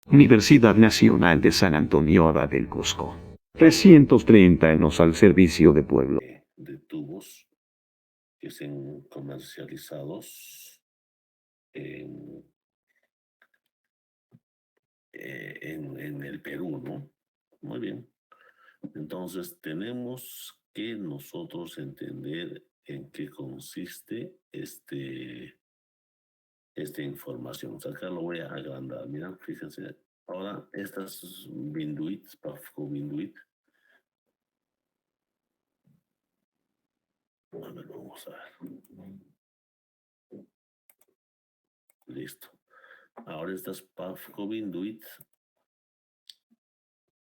Universidad Nacional de San Antonio Abad del Cusco. 330 años al servicio de pueblo. De tubos que sean comercializados en el Perú, ¿no? Muy bien. Entonces, tenemos que nosotros entender en qué consiste esta información. O sea, acá lo voy a agrandar. Mira, fíjense. Ahora, estas Binduit, Pafco Binduit. A ver, vamos a ver. Listo. Ahora estas Pafco Binduit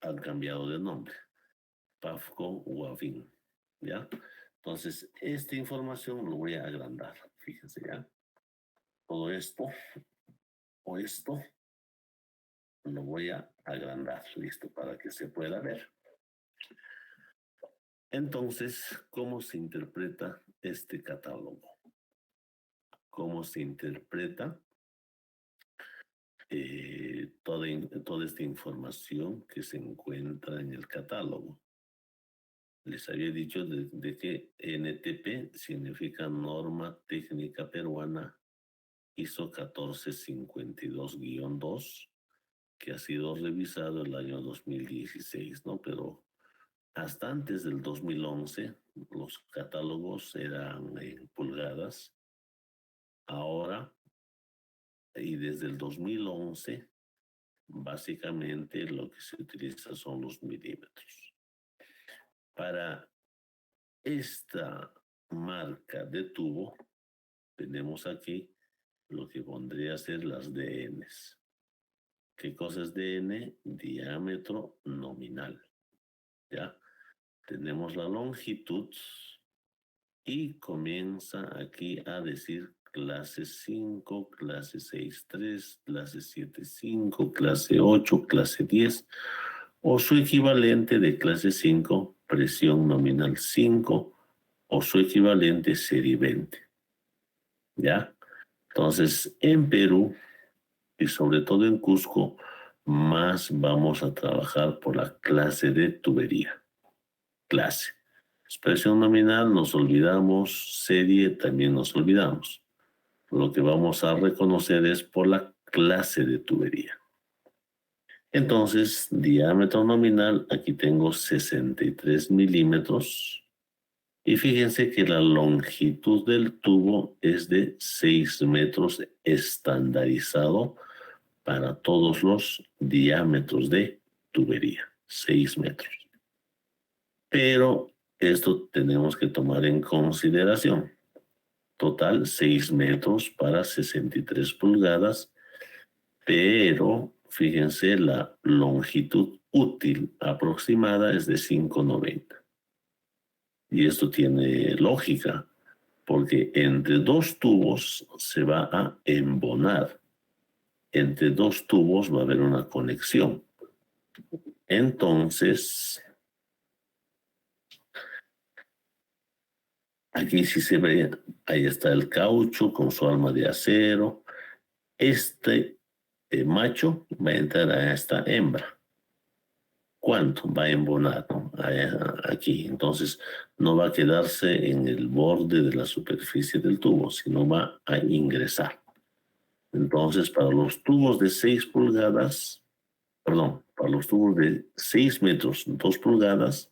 han cambiado de nombre. Pafco Wavin. ¿Ya? Entonces, esta información lo voy a agrandar. Fíjense, ¿ya? Todo esto o esto lo voy a agrandar. Listo, para que se pueda ver. Entonces, ¿cómo se interpreta este catálogo? ¿Cómo se interpreta toda esta información que se encuentra en el catálogo? Les había dicho de que NTP significa Norma Técnica Peruana ISO 1452-2, que ha sido revisado el año 2016, ¿no? Pero hasta antes del 2011 los catálogos eran en pulgadas. Ahora, y desde el 2011, básicamente lo que se utiliza son los milímetros. Para esta marca de tubo, tenemos aquí lo que pondría ser las DNs. ¿Qué cosa es DN? Diámetro nominal. ¿Ya? Tenemos la longitud y comienza aquí a decir clase 5, clase 6.3, clase 7.5, clase 8, clase 10, o su equivalente de clase 5, presión nominal 5, o su equivalente serie 20. ¿Ya? Entonces, en Perú, y sobre todo en Cusco, más vamos a trabajar por la clase de tubería. Clase. Expresión nominal nos olvidamos, serie también nos olvidamos. Lo que vamos a reconocer es por la clase de tubería. Entonces, diámetro nominal, aquí tengo 63 milímetros. Y fíjense que la longitud del tubo es de 6 metros estandarizado para todos los diámetros de tubería, 6 metros. Pero esto tenemos que tomar en consideración. Total, 6 metros para 63 pulgadas, pero fíjense, la longitud útil aproximada es de 5,90. Y esto tiene lógica, porque entre dos tubos se va a embonar. Entre dos tubos va a haber una conexión. Entonces, aquí sí se ve, ahí está el caucho con su alma de acero. Este macho va a entrar a esta hembra. ¿Cuánto va a embonar, no? Aquí? Entonces, no va a quedarse en el borde de la superficie del tubo, sino va a ingresar. Entonces, para los tubos de 6 pulgadas, perdón, para los tubos de 6 metros, 2 pulgadas,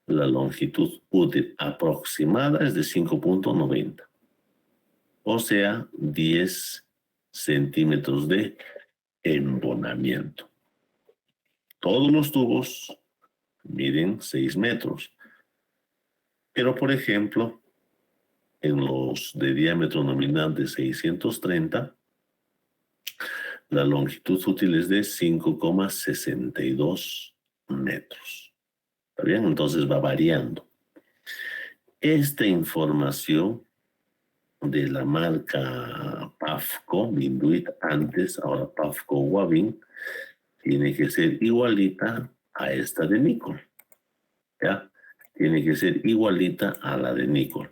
la longitud útil aproximada es de 5,90. O sea, 10 centímetros de embonamiento. Todos los tubos miden 6 metros. Pero, por ejemplo, en los de diámetro nominal de 630, la longitud útil es de 5,62 metros. ¿Está bien? Entonces va variando. Esta información de la marca Pafco, Binduit antes, ahora Pafco Wavin, tiene que ser igualita a esta de níquel. ¿Ya? Tiene que ser igualita a la de níquel.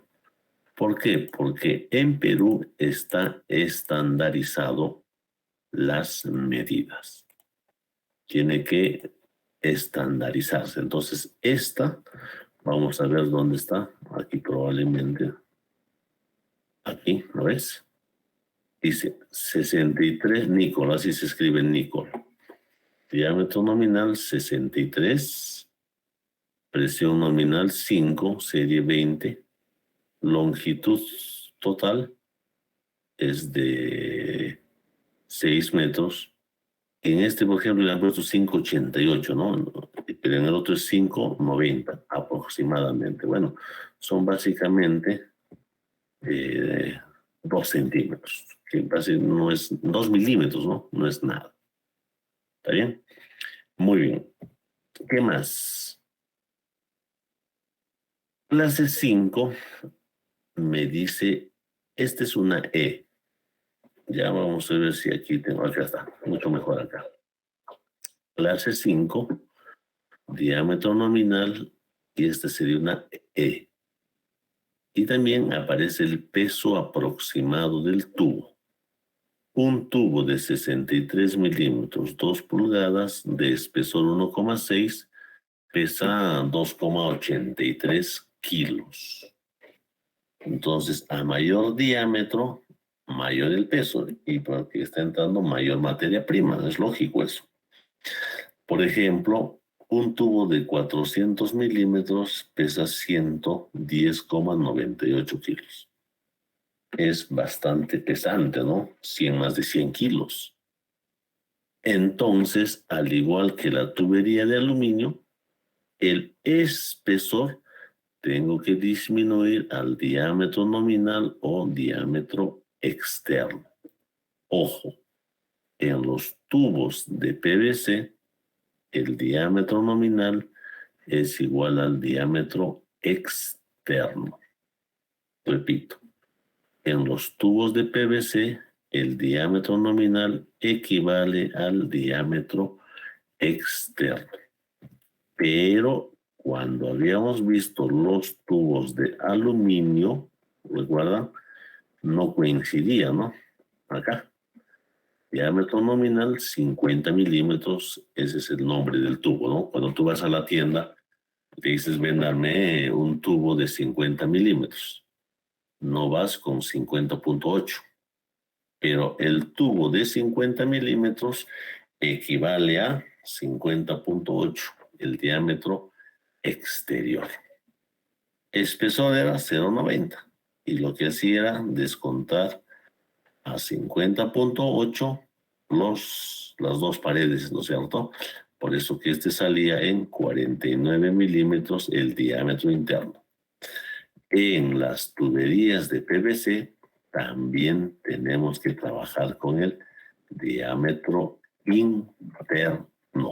¿Por qué? Porque en Perú está estandarizado las medidas. tiene que estandarizarse. Entonces, esta, vamos a ver dónde está. Aquí probablemente. Aquí, ¿lo ves? Dice 63 níquel, así se escribe níquel. Diámetro nominal 63, presión nominal 5, serie 20, longitud total es de 6 metros. En este, por ejemplo, le han puesto 5,88, ¿no? Pero en el otro es 5,90 aproximadamente. Bueno, son básicamente 2 centímetros. Que no es 2 milímetros, ¿no? No es nada. ¿Está bien? Muy bien. ¿Qué más? Clase 5 me dice, esta es una E. Ya vamos a ver si aquí tengo, acá está, mucho mejor acá. Clase 5, diámetro nominal, y esta sería una E. Y también aparece el peso aproximado del tubo. Un tubo de 63 milímetros, 2 pulgadas, de espesor 1,6, pesa 2,83 kilos. Entonces, a mayor diámetro, mayor el peso, y porque está entrando mayor materia prima, es lógico eso. Por ejemplo, un tubo de 400 milímetros pesa 110,98 kilos. Es bastante pesante, ¿no? Más de 100 kilos. Entonces, al igual que la tubería de aluminio, el espesor tengo que disminuir al diámetro nominal o diámetro externo. Ojo, en los tubos de PVC, el diámetro nominal es igual al diámetro externo. Repito, en los tubos de PVC, el diámetro nominal equivale al diámetro externo. Pero cuando habíamos visto los tubos de aluminio, ¿recuerdan? No coincidía, ¿no? Acá. Diámetro nominal 50 milímetros, ese es el nombre del tubo, ¿no? Cuando tú vas a la tienda, te dices, véndame un tubo de 50 milímetros. No vas con 50,8. Pero el tubo de 50 milímetros equivale a 50,8, el diámetro exterior. Espesor era 0,90 y lo que hacía era descontar a 50,8 las dos paredes, ¿no es cierto? Por eso que este salía en 49 milímetros el diámetro interno. En las tuberías de PVC también tenemos que trabajar con el diámetro interno.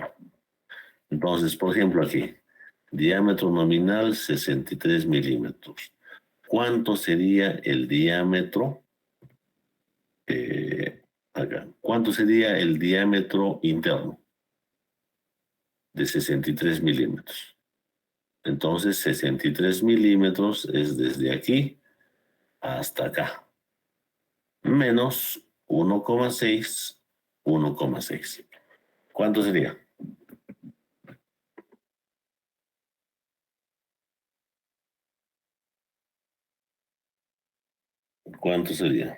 Entonces, por ejemplo, aquí, diámetro nominal 63 milímetros. ¿Cuánto sería el diámetro? Acá. ¿Cuánto sería el diámetro interno? De 63 milímetros. Entonces, 63 milímetros es desde aquí hasta acá. Menos 1,6, 1,6. ¿Cuánto sería? ¿Cuánto sería?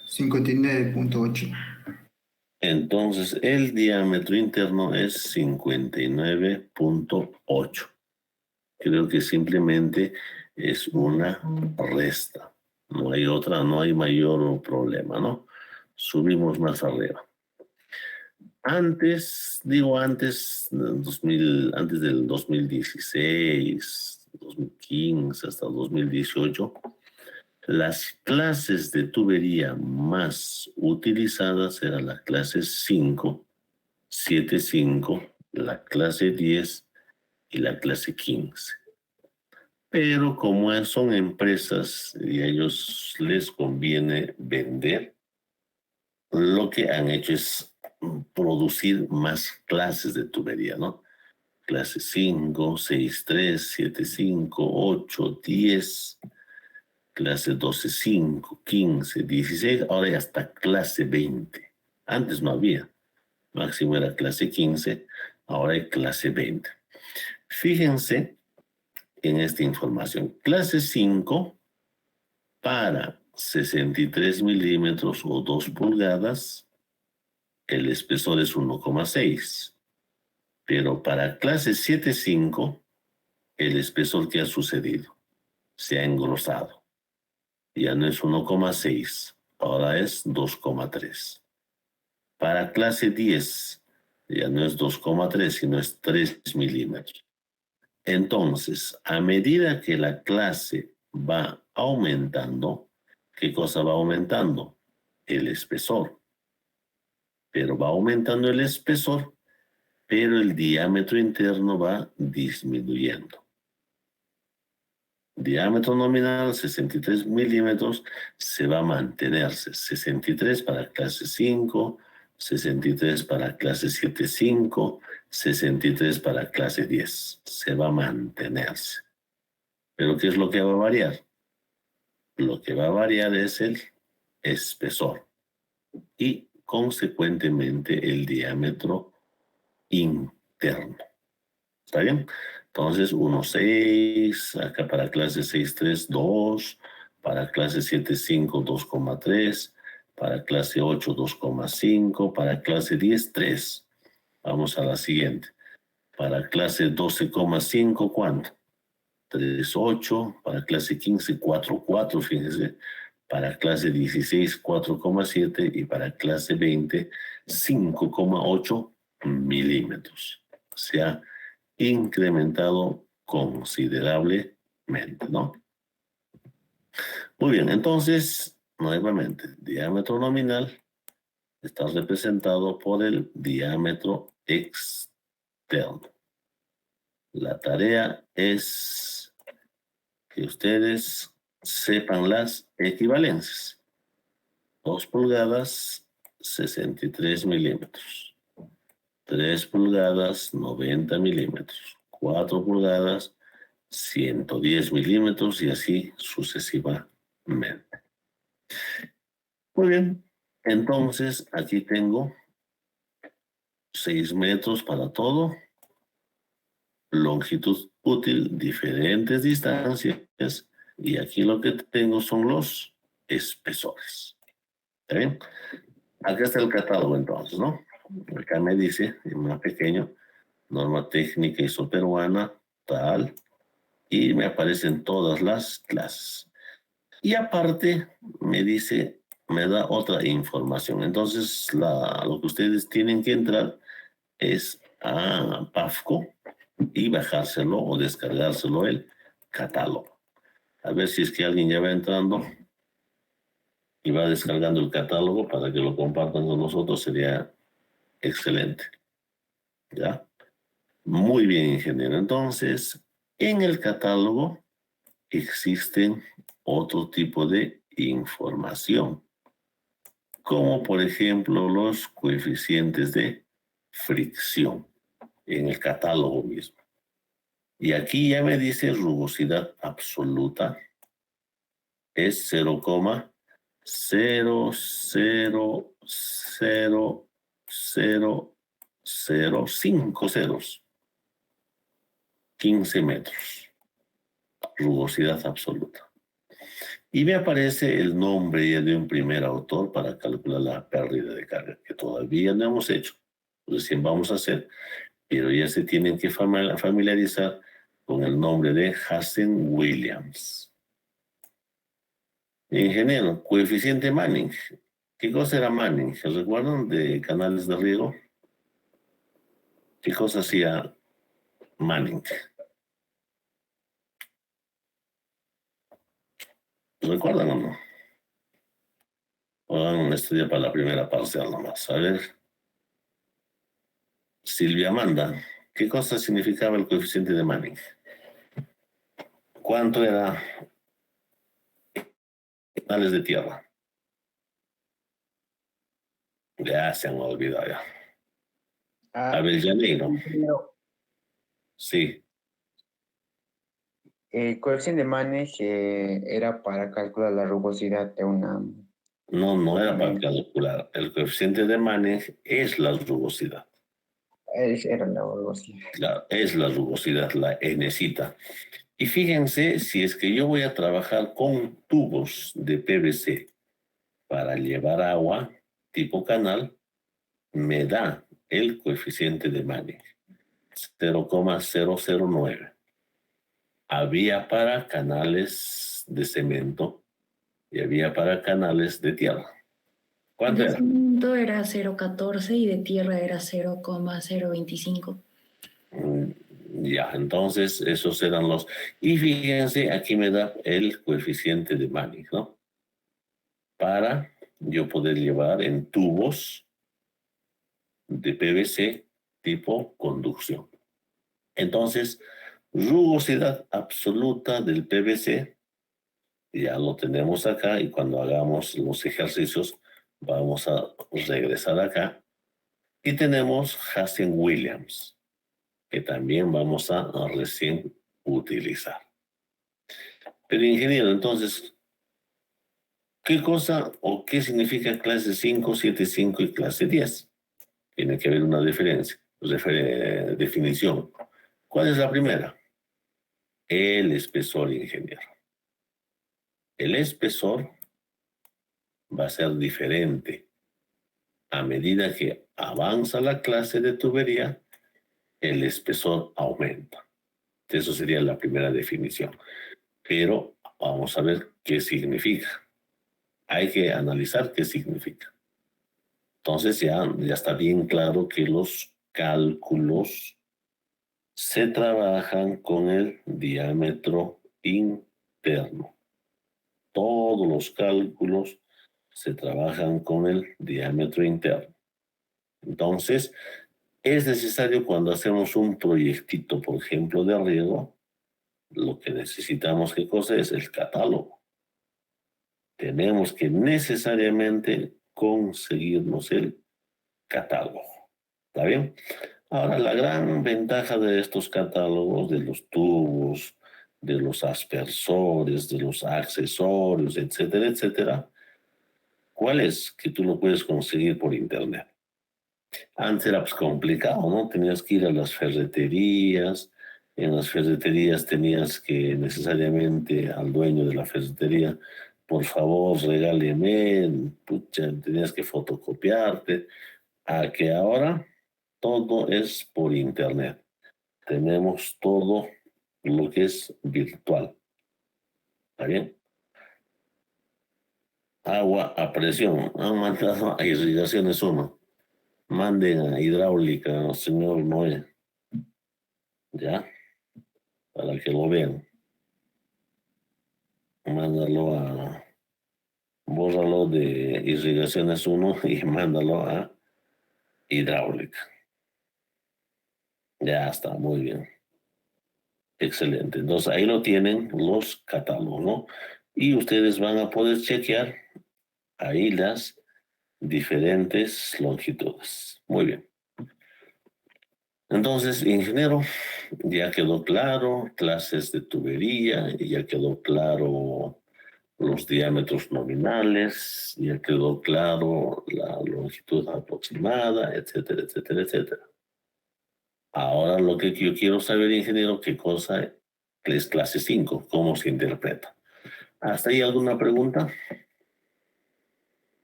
59,8. Entonces, el diámetro interno es 59,8. Creo que simplemente es una resta. No hay otra, no hay mayor problema, ¿no? Subimos más arriba. Antes del 2016, 2015 hasta 2018, las clases de tubería más utilizadas eran la clase 5, 7,5, la clase 10 y la clase 15. Pero como son empresas y a ellos les conviene vender, lo que han hecho es producir más clases de tubería, ¿no? Clase 5, 6,3, 7,5, 8, 10, clase 12,5, 15, 16, ahora ya está clase 20. Antes no había. máximo era clase 15, ahora hay clase 20. Fíjense en esta información. Clase 5 para 63 milímetros o 2 pulgadas, el espesor es 1,6. Pero para clase 7,5, el espesor que ha sucedido se ha engrosado. Ya no es 1,6, ahora es 2,3. Para clase 10, ya no es 2,3, sino es 3 milímetros. Entonces, a medida que la clase va aumentando, ¿qué cosa va aumentando? El espesor. Pero va aumentando el espesor, pero el diámetro interno va disminuyendo. Diámetro nominal 63 milímetros se va a mantenerse. 63 para clase 5, 63 para clase 7,5, 63 para clase 10. Se va a mantenerse. ¿Pero qué es lo que va a variar? Lo que va a variar es el espesor y consecuentemente el diámetro interno. ¿Está bien? Entonces, 1,6, acá para clase 6,3, 2, para clase 7,5, 2,3, para clase 8, 2,5, para clase 10, 3. Vamos a la siguiente. Para clase 12,5, ¿cuánto? 3,8, para clase 15, 4,4, fíjense. Para clase 16, 4,7 y para clase 20, 5,8 milímetros. O sea, incrementado considerablemente, ¿no? Muy bien, entonces, nuevamente, diámetro nominal está representado por el diámetro externo. La tarea es que ustedes sepan las equivalencias. 2 pulgadas, 63 milímetros. 3 pulgadas, 90 milímetros. 4 pulgadas, 110 milímetros y así sucesivamente. Muy bien, entonces aquí tengo 6 metros para todo, longitud útil, diferentes distancias y aquí lo que tengo son los espesores. ¿Está bien? Acá está el catálogo entonces, ¿no? Acá me dice, en más pequeño, norma técnica isoperuana, tal, y me aparecen todas las clases. Y aparte me dice, me da otra información. Entonces, lo que ustedes tienen que entrar es a PAFCO y bajárselo o descargárselo el catálogo. A ver si es que alguien ya va entrando y va descargando el catálogo para que lo compartan con nosotros, sería excelente. ¿Ya? Muy bien, ingeniero. Entonces, en el catálogo existen otro tipo de información, como por ejemplo los coeficientes de fricción en el catálogo mismo. Y aquí ya me dice rugosidad absoluta es 0,0000005 ceros, 15 metros, rugosidad absoluta. Y me aparece el nombre ya de un primer autor para calcular la pérdida de carga, que todavía no hemos hecho. Recién vamos a hacer, pero ya se tienen que familiarizar con el nombre de Hazen Williams. Ingeniero, coeficiente Manning. ¿Qué cosa era Manning? ¿Se recuerdan de canales de riego? ¿Qué cosa hacía Manning? ¿Recuerdan o no? O van a estudiar para la primera parcial nomás. A ver, Silvia Amanda, ¿qué cosa significaba el coeficiente de Manning? ¿Cuánto era canales de tierra? Ya se han olvidado ya. Avellaneda. Pero Sí. el coeficiente de Manning era para calcular la rugosidad de una No, no era para Manning. calcular. El coeficiente de Manning es la rugosidad. Era la rugosidad. Claro, es la rugosidad, la N-cita. Y fíjense, si es que yo voy a trabajar con tubos de PVC para llevar agua tipo canal, me da el coeficiente de Manning, 0,009. Había para canales de cemento y había para canales de tierra. ¿Cuánto De era? cemento era 0,14 y de tierra era 0,025. Ya, entonces esos eran los... Y fíjense, aquí me da el coeficiente de Manning, ¿no? Para yo poder llevar en tubos de PVC tipo conducción. Entonces, rugosidad absoluta del PVC, ya lo tenemos acá y cuando hagamos los ejercicios vamos a regresar acá. Y tenemos Hazen-Williams, que también vamos a recién utilizar. Pero ingeniero, entonces, ¿qué cosa o qué significa clase 5, 7, 5 y clase 10? Tiene que haber una diferencia, definición. ¿Cuál es la primera? El espesor, ingeniero. El espesor va a ser diferente. A medida que avanza la clase de tubería, el espesor aumenta. Eso sería la primera definición. Pero vamos a ver qué significa. Hay que analizar qué significa. Entonces ya está bien claro que los cálculos se trabajan con el diámetro interno. Todos los cálculos se trabajan con el diámetro interno. Entonces, es necesario cuando hacemos un proyectito, por ejemplo, de riego, lo que necesitamos, ¿qué cosa es? El catálogo. Tenemos que necesariamente conseguirnos el catálogo. ¿Está bien? Ahora, la gran ventaja de estos catálogos, de los tubos, de los aspersores, de los accesorios, etcétera, etcétera, ¿cuál es? Que tú lo puedes conseguir por internet. Antes era pues complicado, ¿no? Tenías que ir a las ferreterías, en las ferreterías tenías que necesariamente al dueño de la ferretería, por favor, regáleme, pucha, tenías que fotocopiarte, a que ahora todo es por internet. Tenemos todo lo que es virtual. ¿Está bien? Agua a presión. Han mandado a irrigaciones 1. Manden a hidráulica, señor Noé. ¿Ya? Para que lo vean. Mándalo a... Bórralo de irrigaciones 1 y mándalo a hidráulica. Ya está, muy bien. Excelente. Entonces ahí lo tienen los catálogos, ¿no? Y ustedes van a poder chequear ahí las diferentes longitudes. Muy bien. Entonces, ingeniero, ya quedó claro clases de tubería, ya quedó claro los diámetros nominales, ya quedó claro la longitud aproximada, etcétera, etcétera, etcétera. Ahora lo que yo quiero saber, ingeniero, qué cosa es clase 5, cómo se interpreta. ¿Hasta ahí alguna pregunta?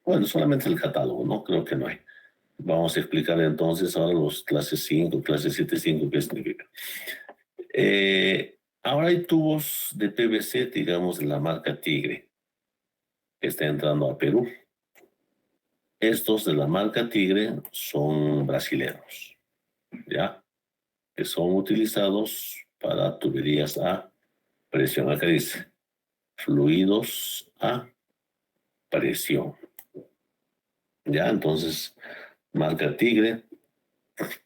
Bueno, solamente el catálogo, ¿no? Creo que no hay. Vamos a explicar entonces ahora los clases 5, clase 7, 5, qué significa. Ahora hay tubos de PVC, digamos, de la marca Tigre, que está entrando a Perú. Estos de la marca Tigre son brasileños, ¿ya? Que son utilizados para tuberías a presión. Acá dice, fluidos a presión. ¿Ya? Entonces, marca Tigre,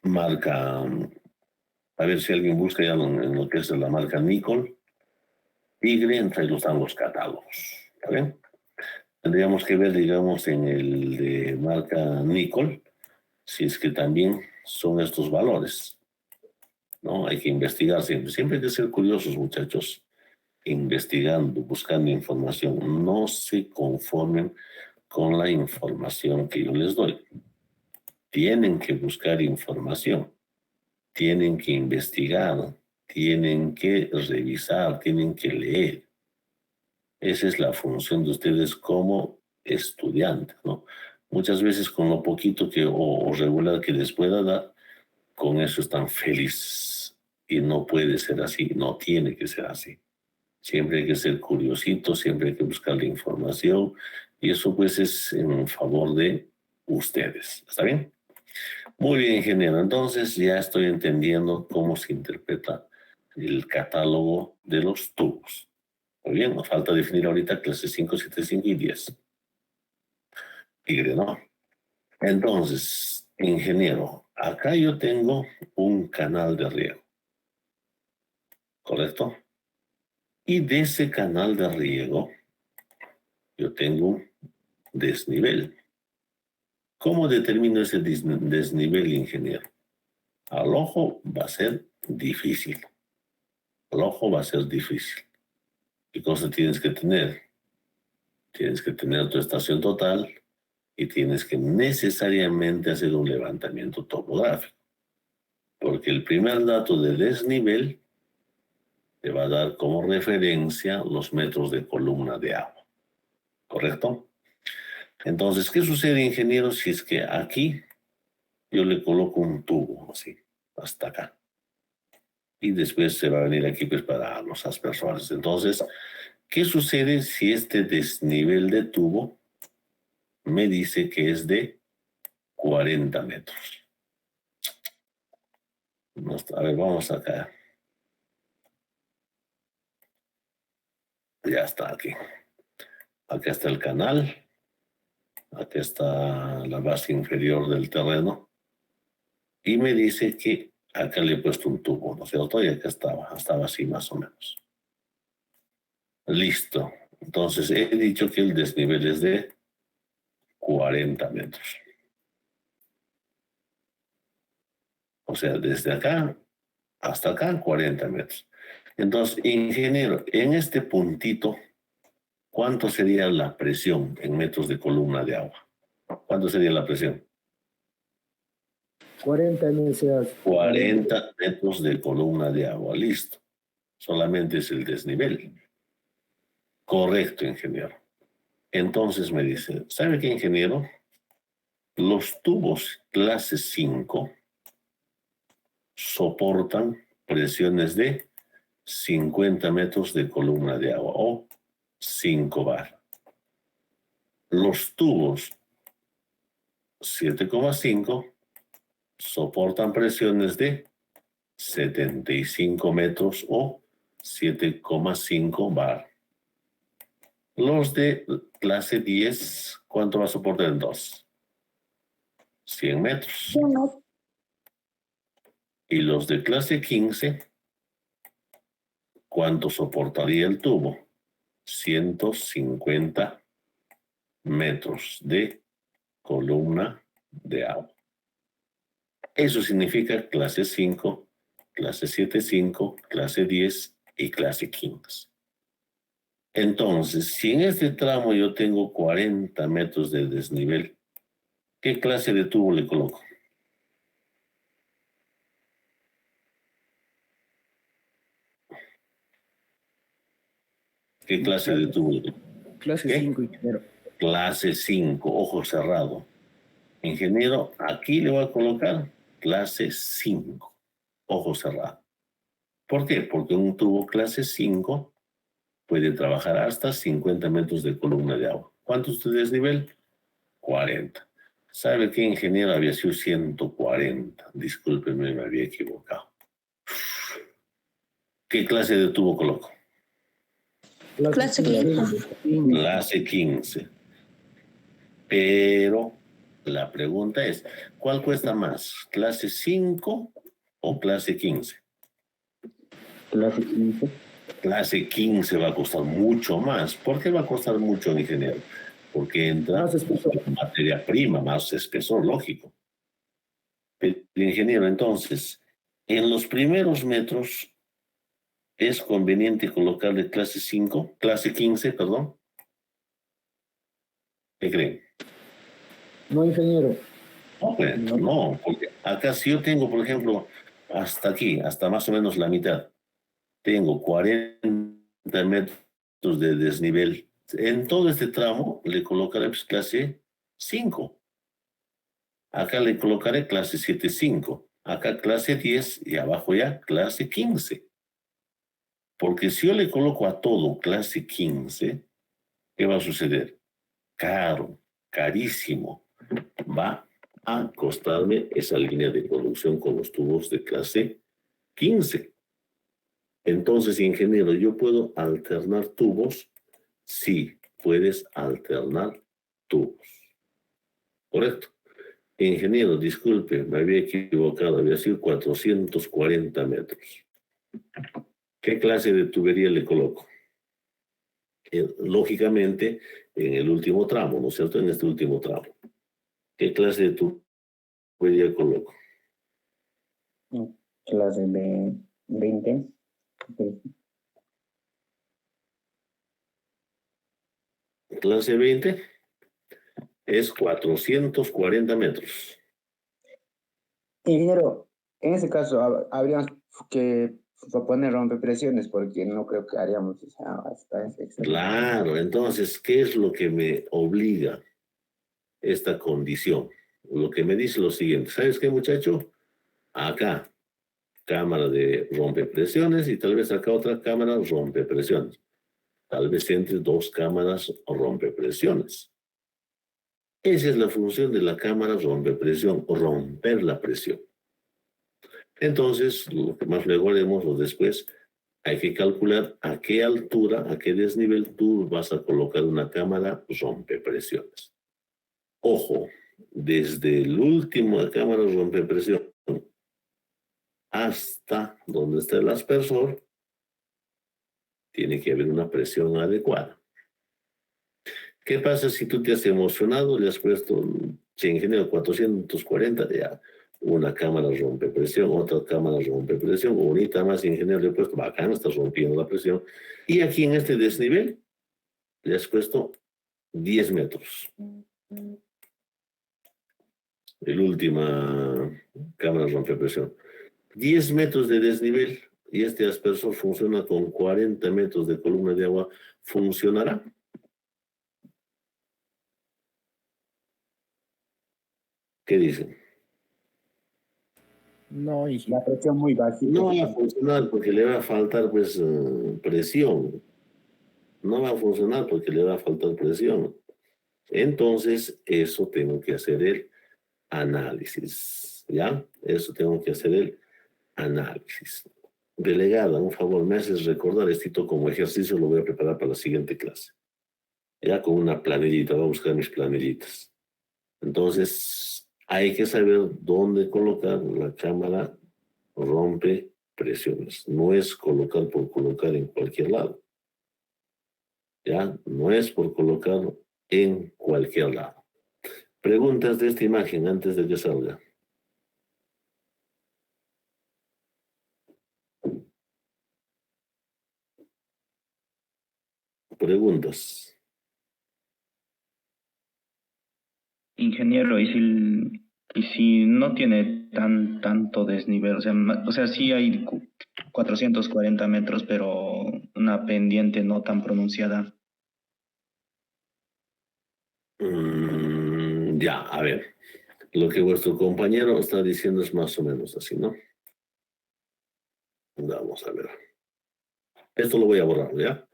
marca... A ver si alguien busca ya en lo que es la marca Nicol. Tigre, entre los están los catálogos. ¿Está bien? Tendríamos que ver, digamos, en el de marca Nicol, si es que también son estos valores, ¿no? Hay que investigar siempre. Siempre hay que ser curiosos, muchachos, investigando, buscando información. No se conformen con la información que yo les doy. Tienen que buscar información, tienen que investigar, tienen que revisar, tienen que leer. Esa es la función de ustedes como estudiantes, ¿no? Muchas veces con lo poquito que o regular que les pueda dar, con eso están felices. Y no puede ser así, no tiene que ser así. Siempre hay que ser curiosito, siempre hay que buscar la información y eso pues es en favor de ustedes. ¿Está bien? Muy bien, ingeniero. Entonces ya estoy entendiendo cómo se interpreta el catálogo de los tubos. Muy bien, nos falta definir ahorita clases 5, 7, 5 y 10. Tigre, ¿no? Entonces, ingeniero, acá yo tengo un canal de riego, ¿correcto? Y de ese canal de riego, yo tengo un desnivel. ¿Cómo determino ese desnivel, ingeniero? Al ojo va a ser difícil. Al ojo va a ser difícil. ¿Qué cosa tienes que tener? Tienes que tener tu estación total y tienes que necesariamente hacer un levantamiento topográfico. Porque el primer dato de desnivel te va a dar como referencia los metros de columna de agua. ¿Correcto? Entonces, ¿qué sucede, ingeniero, si es que aquí yo le coloco un tubo así, hasta acá? Y después se va a venir aquí pues para los aspersores. Entonces, ¿qué sucede si este desnivel de tubo me dice que es de 40 metros? A ver, vamos acá. Ya está aquí. Acá está el canal. Acá está la base inferior del terreno. Y me dice que acá le he puesto un tubo, ¿no es cierto? Y acá estaba así más o menos. Listo. Entonces he dicho que el desnivel es de 40 metros. O sea, desde acá hasta acá 40 metros. Entonces, ingeniero, en este puntito, ¿cuánto sería la presión en metros de columna de agua? ¿Cuánto sería la presión? 40 MSA. 40 metros de columna de agua. Listo. Solamente es el desnivel. Correcto, ingeniero. Entonces me dice, ¿sabe qué, ingeniero? Los tubos clase 5 soportan presiones de 50 metros de columna de agua o 5 bar. Los tubos 7,5 soportan presiones de 75 metros o 7,5 bar. Los de clase 10, ¿cuánto va a soportar en 2? 100 metros. Y los de clase 15, ¿cuánto soportaría el tubo? 150 metros de columna de agua. Eso significa clase 5, clase 7,5, clase 10 y clase 15. Entonces, si en este tramo yo tengo 40 metros de desnivel, ¿qué clase de tubo le coloco? ¿Qué clase de tubo le coloco? Clase ¿Qué? 5, ingeniero. Clase 5, ojo cerrado. Ingeniero, aquí le voy a colocar clase 5, ojo cerrado. ¿Por qué? Porque un tubo clase 5 puede trabajar hasta 50 metros de columna de agua. ¿Cuánto es tu desnivel? 40. ¿Sabe qué, ingeniero? Había sido 140. Discúlpeme, me había equivocado. ¿Qué clase de tubo coloco? Clase 15. Clase 15. Pero la pregunta es, ¿cuál cuesta más? ¿Clase 5 o clase 15? Clase 15. Clase 15 va a costar mucho más. ¿Por qué va a costar mucho, ingeniero? Porque entra Más espesor. materia prima, más espesor, lógico. Pero, ingeniero, entonces, en los primeros metros es conveniente colocarle clase 5, clase 15, perdón. ¿Qué creen? No, ingeniero. No, pues, no, porque acá si yo tengo, por ejemplo, hasta aquí, hasta más o menos la mitad, tengo 40 metros de desnivel. En todo este tramo le colocaré pues, clase 5. Acá le colocaré clase 7.5. Acá clase 10 y abajo ya clase 15. Porque si yo le coloco a todo clase 15, ¿qué va a suceder? Caro, carísimo. Va a costarme esa línea de conducción con los tubos de clase 15. Entonces, ingeniero, ¿yo puedo alternar tubos? Sí, puedes alternar tubos. Correcto. Ingeniero, disculpe, me había equivocado, había sido 440 metros. ¿Qué clase de tubería le coloco? Lógicamente, en el último tramo, ¿no es cierto? En este último tramo. ¿Qué clase de tubería coloco? Clase de 20. Clase 20 es 440 metros. Ingeniero, en ese caso habríamos que poner rompepresiones porque no creo que haríamos hasta ese extremo. Claro, entonces, ¿qué es lo que me obliga esta condición? Lo que me dice lo siguiente, ¿sabes qué, muchacho? Acá, cámara de rompepresiones y tal vez acá otra cámara rompepresiones. Tal vez entre dos cámaras rompepresiones. Esa es la función de la cámara rompepresión, romper la presión. Entonces, lo que más luego haremos o después, hay que calcular a qué altura, a qué desnivel tú vas a colocar una cámara rompepresiones. Ojo, desde el último cámara rompepresión hasta donde está el aspersor, tiene que haber una presión adecuada. ¿Qué pasa si tú te has emocionado, le has puesto, che, ingeniero, 440, ya, una cámara rompe presión, otra cámara rompe presión, bonita más, ingeniero, le he puesto, bacán, estás rompiendo la presión. Y aquí en este desnivel, le has puesto 10 metros. El última cámara rompe presión. 10 metros de desnivel y este aspersor funciona con 40 metros de columna de agua, ¿funcionará? ¿Qué dicen? No, ingeniero. La presión muy bajita. No va a funcionar porque le va a faltar pues presión. No va a funcionar porque le va a faltar presión. Entonces, eso tengo que hacer el análisis. ¿Ya? Eso tengo que hacer el análisis. Delegada, un favor, me haces recordar esto como ejercicio, lo voy a preparar para la siguiente clase. Ya con una planillita, voy a buscar mis planillitas. Entonces, hay que saber dónde colocar la cámara rompe presiones. No es colocar por colocar en cualquier lado. Ya, no es por colocar en cualquier lado. Preguntas de esta imagen antes de que salga. Preguntas. Ingeniero, y si no tiene tanto desnivel, o sea, sí hay 440 metros, pero una pendiente no tan pronunciada. Ya, a ver. Lo que vuestro compañero está diciendo es más o menos así, ¿no? Vamos a ver. Esto lo voy a borrar, ¿ya?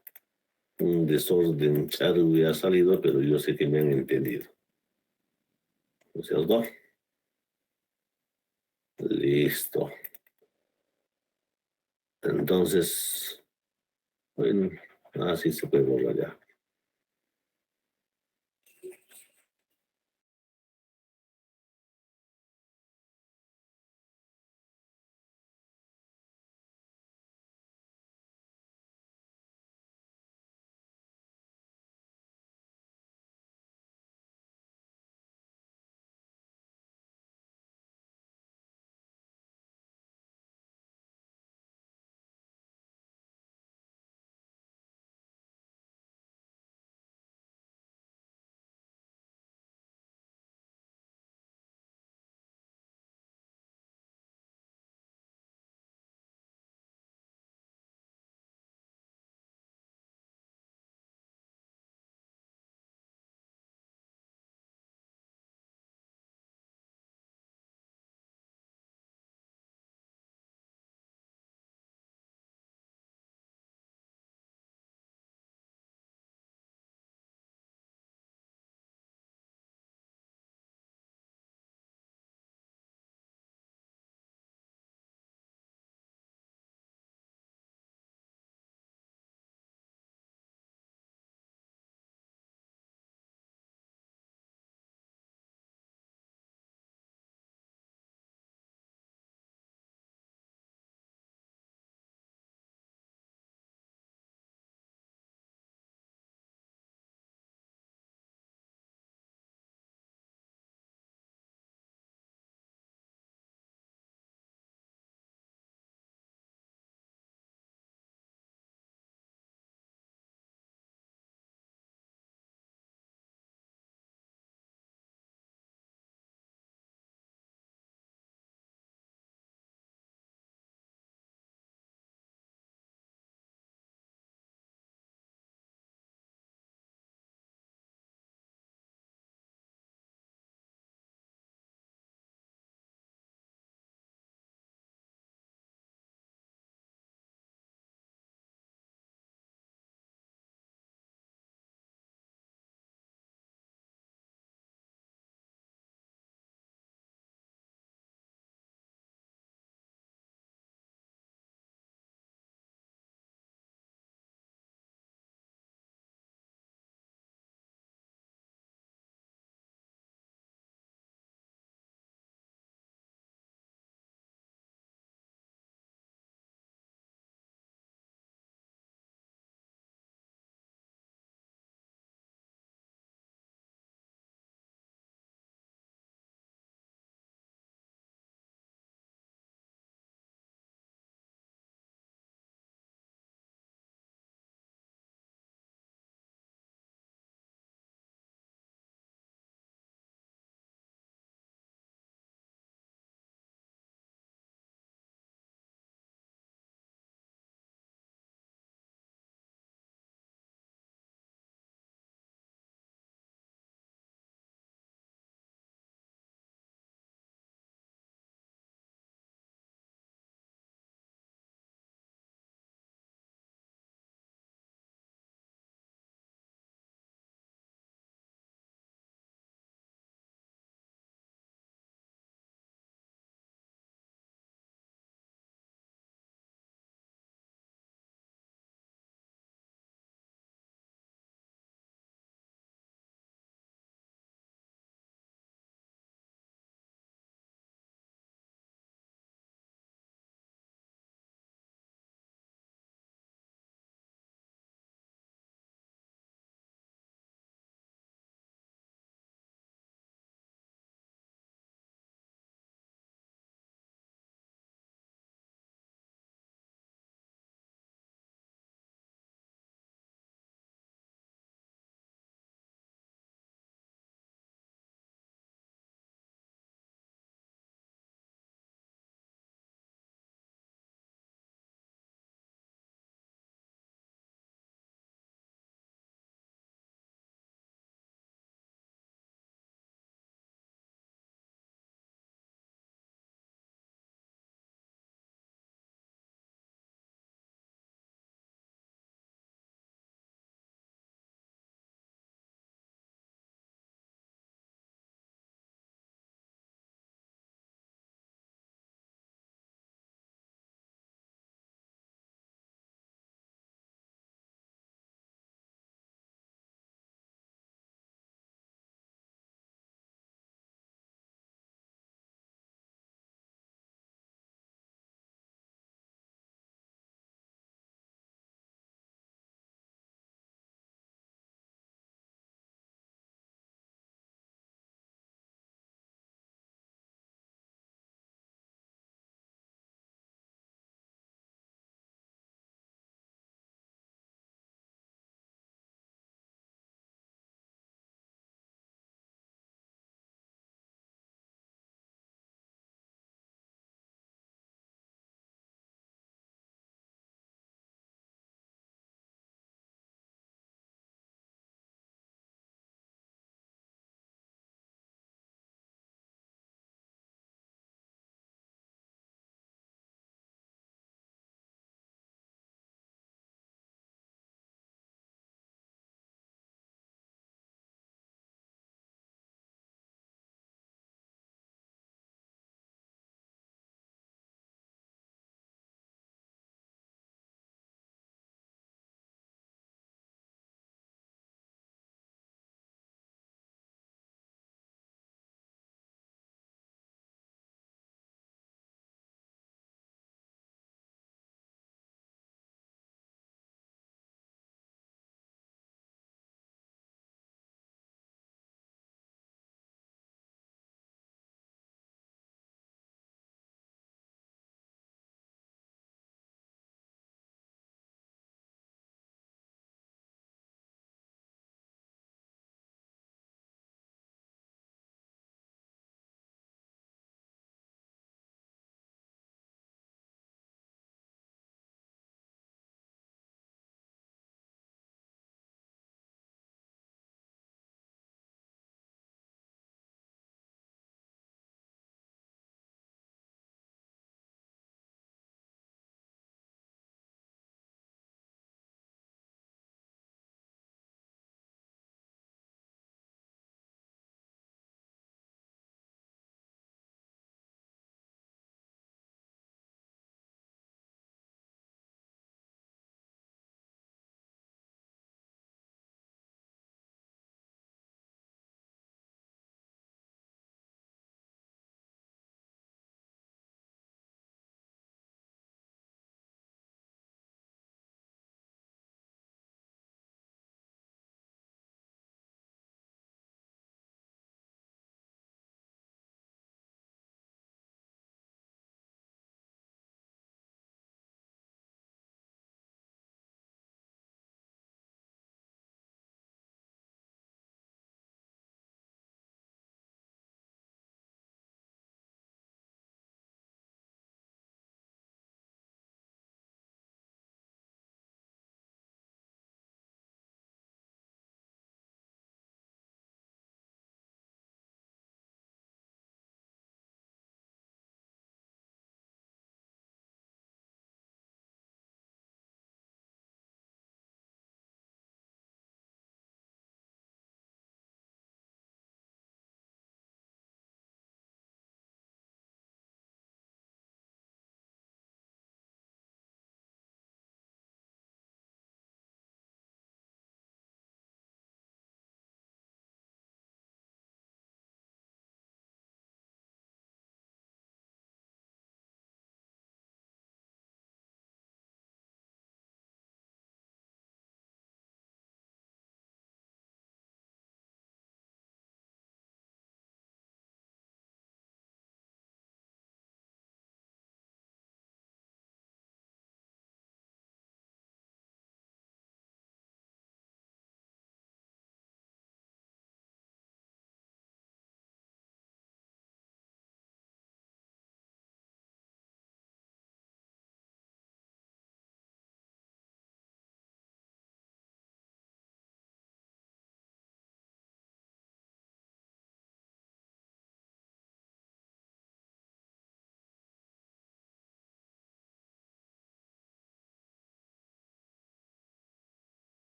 Un desorden charro ha salido, pero yo sé que me han entendido. ¿No es cierto? Listo. Entonces, bueno, así se puede borrar ya.